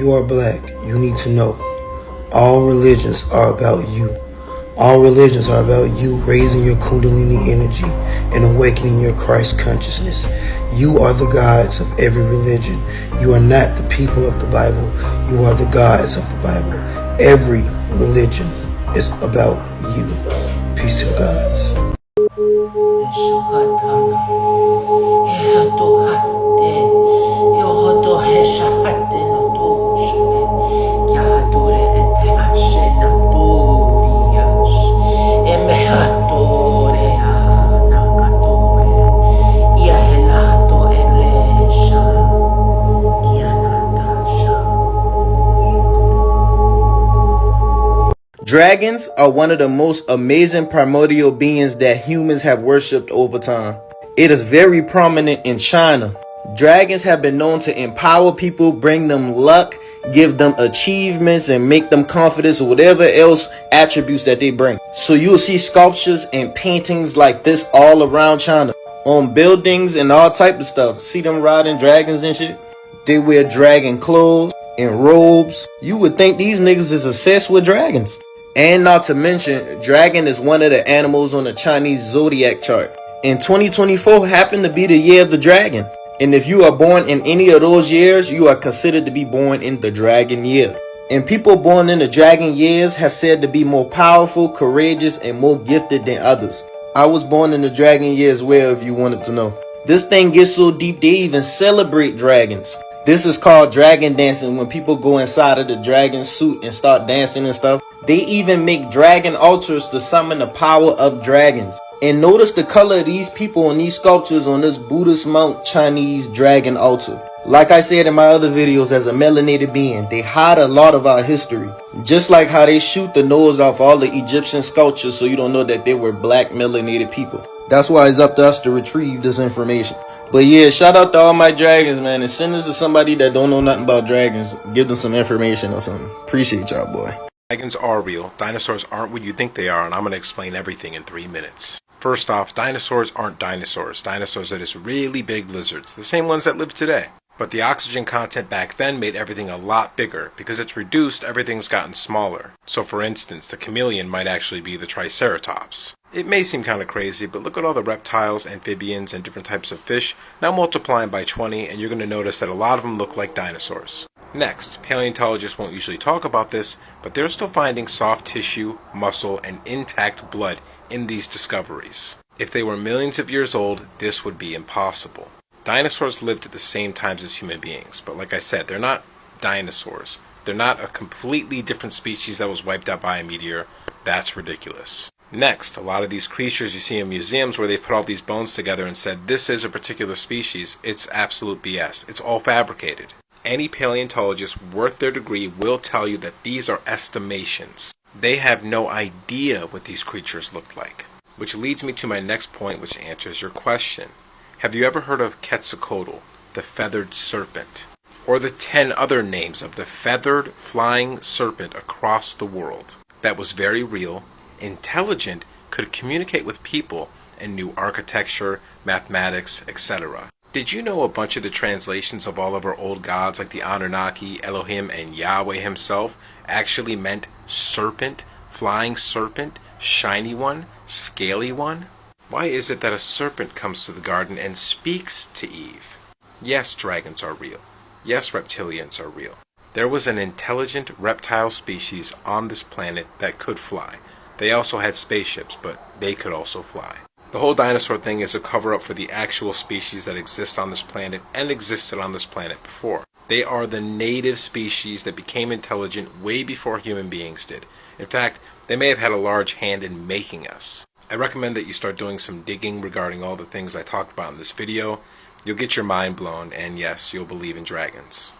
you are black, you need to know all religions are about you. All religions are about you raising your Kundalini energy and awakening your Christ consciousness. You are the gods of every religion. You are not the people of the Bible. You are the gods of the Bible. Every religion is about you. Peace to the gods. Dragons are one of the most amazing primordial beings that humans have worshipped over time. It is very prominent in China. Dragons have been known to empower people, bring them luck, give them achievements, and make them confidence or whatever else attributes that they bring. So you'll see sculptures and paintings like this all around China, on buildings and all type of stuff. See them riding dragons and shit? They wear dragon clothes and robes. You would think these niggas is obsessed with dragons. And not to mention, dragon is one of the animals on the Chinese zodiac chart. And 2024 happened to be the year of the dragon. And if you are born in any of those years, you are considered to be born in the dragon year. And people born in the dragon years have said to be more powerful, courageous, and more gifted than others. I was born in the dragon year as well, if you wanted to know. This thing gets so deep they even celebrate dragons. This is called dragon dancing, when people go inside of the dragon suit and start dancing and stuff. They even make dragon altars to summon the power of dragons. And notice the color of these people on these sculptures on this Buddhist Mount Chinese dragon altar. Like I said in my other videos, as a melanated being, they hide a lot of our history. Just like how they shoot the nose off all the Egyptian sculptures so you don't know that they were black melanated people. That's why it's up to us to retrieve this information. But yeah, shout out to all my dragons, man. And send this to somebody that don't know nothing about dragons. Give them some information or something. Appreciate y'all, boy. Dragons are real. Dinosaurs aren't what you think they are, and I'm going to explain everything in 3 minutes. First off, dinosaurs aren't dinosaurs. Dinosaurs are just really big lizards, the same ones that live today. But the oxygen content back then made everything a lot bigger. Because it's reduced, everything's gotten smaller. So for instance, the chameleon might actually be the triceratops. It may seem kind of crazy, but look at all the reptiles, amphibians, and different types of fish. Now multiply them by 20, and you're going to notice that a lot of them look like dinosaurs. Next, paleontologists won't usually talk about this, but they're still finding soft tissue, muscle, and intact blood in these discoveries. If they were millions of years old, this would be impossible. Dinosaurs lived at the same times as human beings, but like I said, they're not dinosaurs. They're not a completely different species that was wiped out by a meteor. That's ridiculous. Next, a lot of these creatures you see in museums where they put all these bones together and said this is a particular species, it's absolute BS. It's all fabricated. Any paleontologist worth their degree will tell you that these are estimations. They have no idea what these creatures look like. Which leads me to my next point, which answers your question. Have you ever heard of Quetzalcoatl, the feathered serpent? Or the 10 other names of the feathered flying serpent across the world? That was very real, intelligent, could communicate with people, and knew architecture, mathematics, etc. Did you know a bunch of the translations of all of our old gods like the Anunnaki, Elohim, and Yahweh himself actually meant serpent, flying serpent, shiny one, scaly one? Why is it that a serpent comes to the garden and speaks to Eve? Yes, dragons are real. Yes, reptilians are real. There was an intelligent reptile species on this planet that could fly. They also had spaceships, but they could also fly. The whole dinosaur thing is a cover-up for the actual species that exist on this planet and existed on this planet before. They are the native species that became intelligent way before human beings did. In fact, they may have had a large hand in making us. I recommend that you start doing some digging regarding all the things I talked about in this video. You'll get your mind blown, and yes, you'll believe in dragons.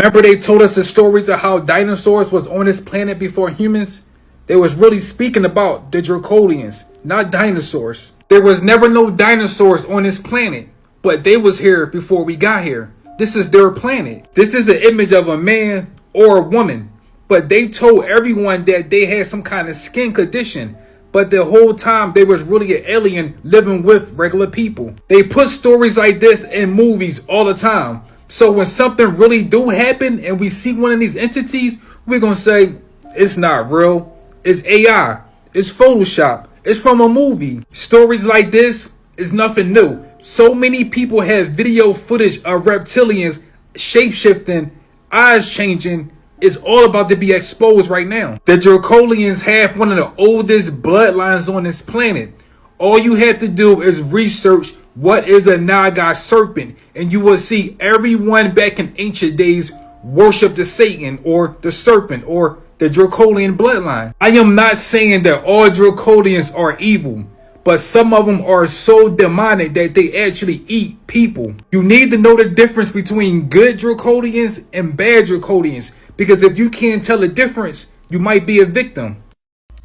Remember they told us the stories of how dinosaurs was on this planet before humans? They was really speaking about the Draconians, not dinosaurs. There was never no dinosaurs on this planet, but they was here before we got here. This is their planet. This is an image of a man or a woman, but they told everyone that they had some kind of skin condition. But the whole time they was really an alien living with regular people. They put stories like this in movies all the time. So when something really do happen and we see one of these entities, we're going to say, it's not real. It's AI. It's Photoshop. It's from a movie. Stories like this is nothing new. So many people have video footage of reptilians shape-shifting, eyes changing. It's all about to be exposed right now. The Dracolians have one of the oldest bloodlines on this planet. All you have to do is research what is a Naga serpent, and you will see everyone back in ancient days worship the Satan or the serpent or the Dracolian bloodline. I am not saying that all Dracolians are evil, but some of them are so demonic that they actually eat people. You need to know the difference between good Dracolians and bad Dracolians, because if you can't tell the difference, you might be a victim.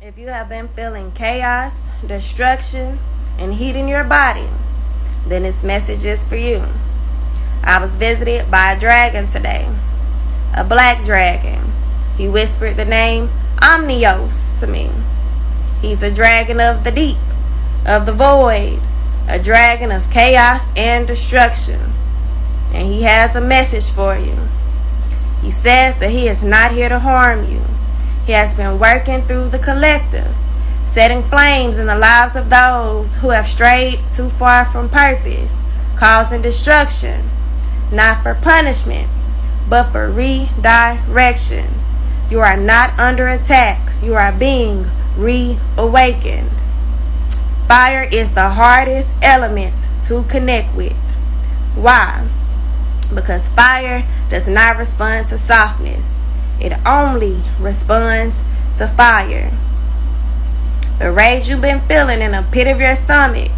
If you have been feeling chaos, destruction, and heat in your body, then this message is for you. I was visited by a dragon today, a black dragon. He whispered the name Omnios to me. He's a dragon of the deep, of the void, a dragon of chaos and destruction. And he has a message for you. He says that he is not here to harm you. He has been working through the collective, setting flames in the lives of those who have strayed too far from purpose, causing destruction, not for punishment, but for redirection. You are not under attack. You are being reawakened. Fire is the hardest element to connect with. Why? Because fire does not respond to softness. It only responds to fire. The rage you've been feeling in the pit of your stomach,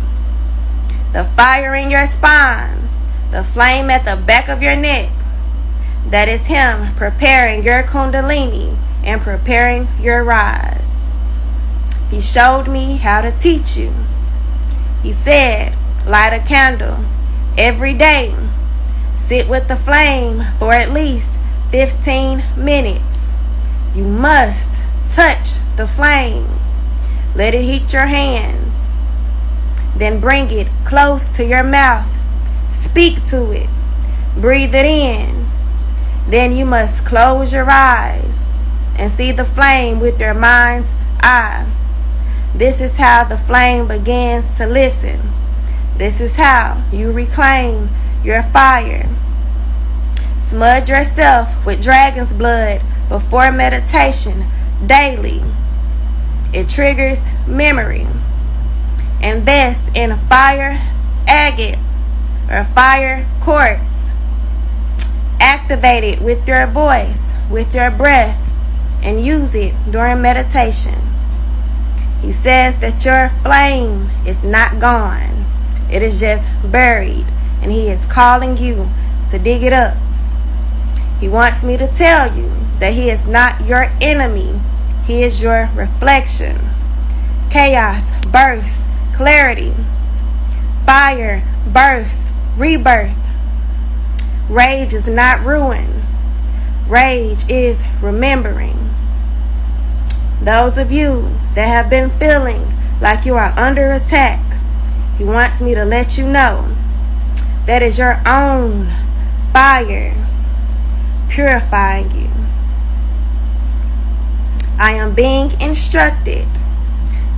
the fire in your spine, the flame at the back of your neck, that is him preparing your kundalini and preparing your rise. He showed me how to teach you. He said, light a candle every day. Sit with the flame for at least 15 minutes. You must touch the flame. Let it heat your hands. Then bring it close to your mouth. Speak to it. Breathe it in. Then you must close your eyes and see the flame with your mind's eye. This is how the flame begins to listen. This is how you reclaim your fire. Smudge yourself with dragon's blood before meditation daily. It triggers memory. Invest in fire agate or fire quartz. Activate it with your voice, with your breath, and use it during meditation. He says that your flame is not gone. It is just buried, and he is calling you to dig it up. He wants me to tell you that he is not your enemy. He is your reflection. Chaos births clarity. Fire births rebirth. Rage is not ruin. Rage is remembering. Those of you that have been feeling like you are under attack, he wants me to let you know that is your own fire purifying you. I am being instructed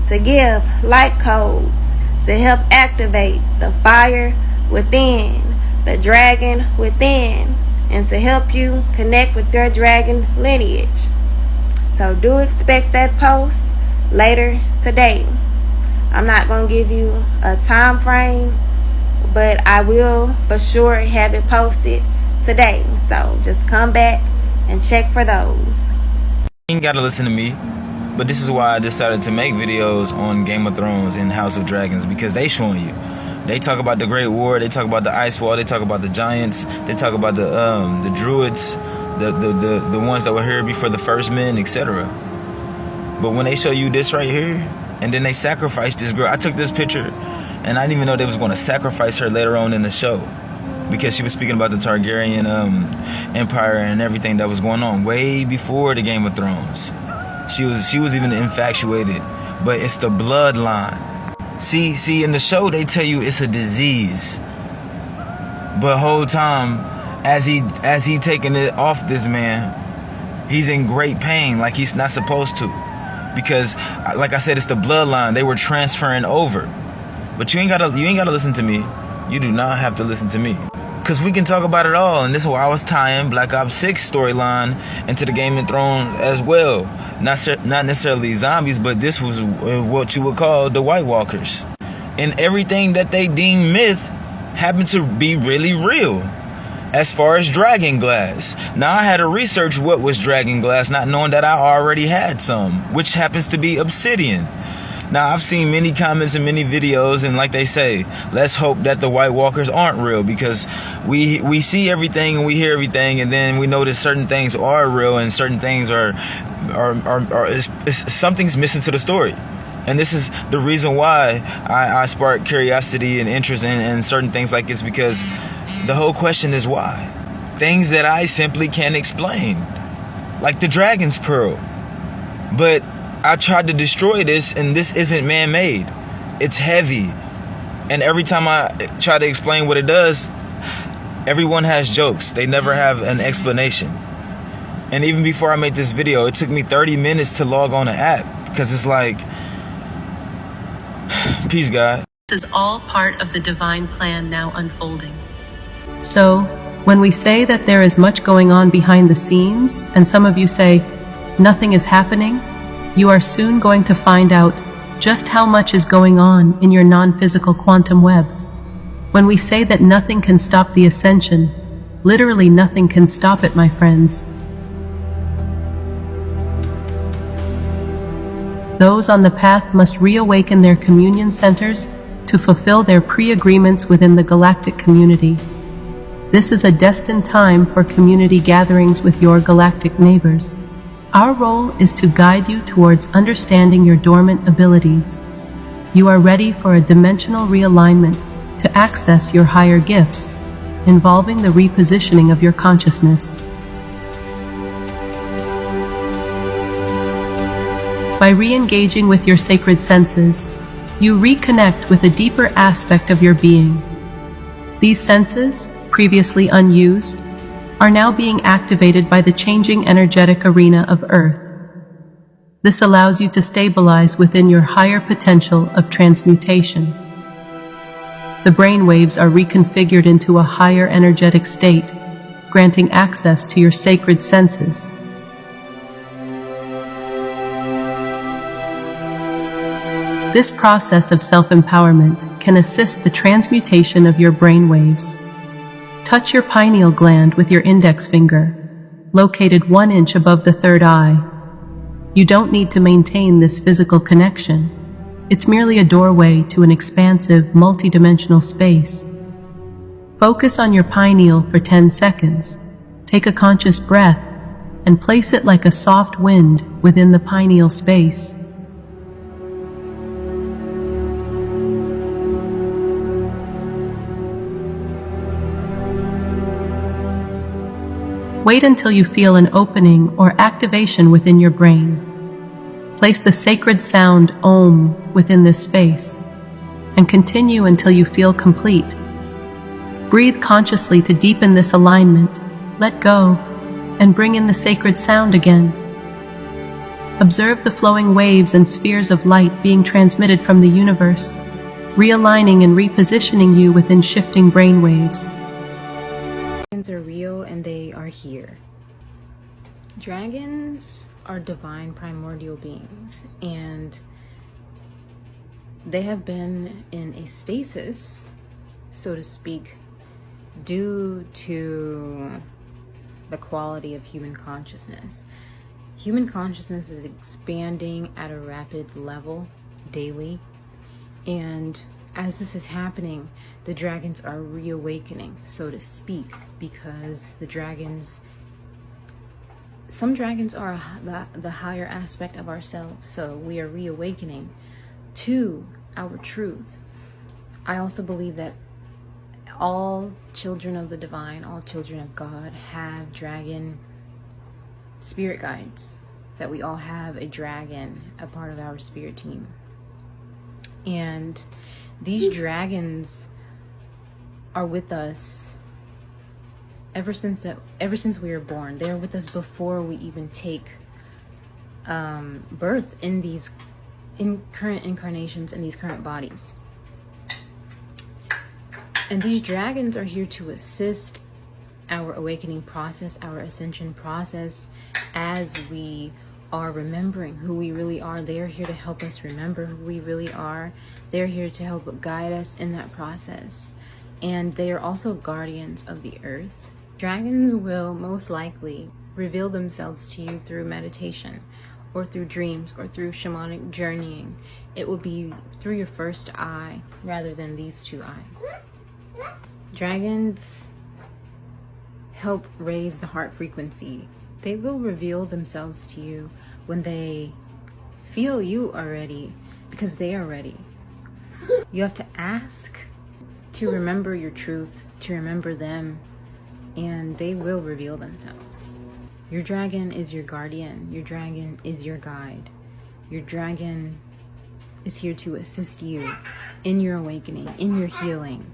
to give light codes to help activate the fire within, the dragon within, and to help you connect with your dragon lineage. So do expect that post later today. I'm not going to give you a time frame, but I will for sure have it posted today. So just come back and check for those. You ain't gotta listen to me, but this is why I decided to make videos on Game of Thrones and House of Dragons, because they showing you. They talk about the Great War, they talk about the Ice Wall, they talk about the giants, they talk about the druids, the ones that were here before the first men, etc. But when they show you this right here, and then they sacrifice this girl. I took this picture, and I didn't even know they was going to sacrifice her later on in the show, because she was speaking about the Targaryen Empire and everything that was going on way before the Game of Thrones. She was even infatuated, but it's the bloodline. See, in the show they tell you it's a disease, but whole time as he taking it off this man, he's in great pain, like he's not supposed to, because like I said, it's the bloodline. They were transferring over. But you ain't gotta listen to me. You do not have to listen to me, because we can talk about it all. And this is why I was tying Black Ops 6 storyline into the Game of Thrones as well. Not necessarily zombies, but this was what you would call the White Walkers. And everything that they deem myth happened to be really real. As far as dragon glass. Now, I had to research what was dragon glass, not knowing that I already had some, which happens to be obsidian. Now, I've seen many comments and many videos, and like they say, let's hope that the White Walkers aren't real, because we see everything and we hear everything, and then we notice certain things are real and certain things are something's missing to the story. And this is the reason why I spark curiosity and interest in certain things like this, because the whole question is why. Things that I simply can't explain, like the dragon's pearl. But I tried to destroy this, and this isn't man-made. It's heavy. And every time I try to explain what it does, everyone has jokes. They never have an explanation. And even before I made this video, it took me 30 minutes to log on the app, because it's like, peace, God. This is all part of the divine plan now unfolding. So, when we say that there is much going on behind the scenes, and some of you say, nothing is happening, you are soon going to find out just how much is going on in your non-physical quantum web. When we say that nothing can stop the ascension, literally nothing can stop it, my friends. Those on the path must reawaken their communion centers to fulfill their pre-agreements within the galactic community. This is a destined time for community gatherings with your galactic neighbors. Our role is to guide you towards understanding your dormant abilities. You are ready for a dimensional realignment to access your higher gifts, involving the repositioning of your consciousness. By re-engaging with your sacred senses, you reconnect with a deeper aspect of your being. These senses, previously unused, are now being activated by the changing energetic arena of Earth. This allows you to stabilize within your higher potential of transmutation. The brain waves are reconfigured into a higher energetic state, granting access to your sacred senses. This process of self-empowerment can assist the transmutation of your brain waves. Touch your pineal gland with your index finger, located 1 inch above the third eye. You don't need to maintain this physical connection. It's merely a doorway to an expansive, multidimensional space. Focus on your pineal for 10 seconds. Take a conscious breath and place it like a soft wind within the pineal space. Wait until you feel an opening or activation within your brain. Place the sacred sound Om within this space, and continue until you feel complete. Breathe consciously to deepen this alignment, let go, and bring in the sacred sound again. Observe the flowing waves and spheres of light being transmitted from the universe, realigning and repositioning you within shifting brain waves. Dragons are real and they are here. Dragons are divine primordial beings, and they have been in a stasis, so to speak, due to the quality of human consciousness. Human consciousness is expanding at a rapid level daily, and as this is happening, the dragons are reawakening, so to speak, because some dragons are the higher aspect of ourselves, so we are reawakening to our truth. I also believe that all children of the divine, all children of God have dragon spirit guides, that we all have a dragon, a part of our spirit team. And these dragons are with us ever since we were born. They're with us before we even take birth in current incarnations, in these current bodies. And these dragons are here to assist our awakening process, our ascension process, as we are remembering who we really are. They are here to help us remember who we really are. They're here to help guide us in that process. And they are also guardians of the earth. Dragons will most likely reveal themselves to you through meditation, or through dreams, or through shamanic journeying. It will be through your first eye rather than these two eyes. Dragons help raise the heart frequency. They will reveal themselves to you when they feel you are ready, because they are ready. You have to ask to remember your truth, to remember them, and they will reveal themselves. Your dragon is your guardian. Your dragon is your guide. Your dragon is here to assist you in your awakening, in your healing.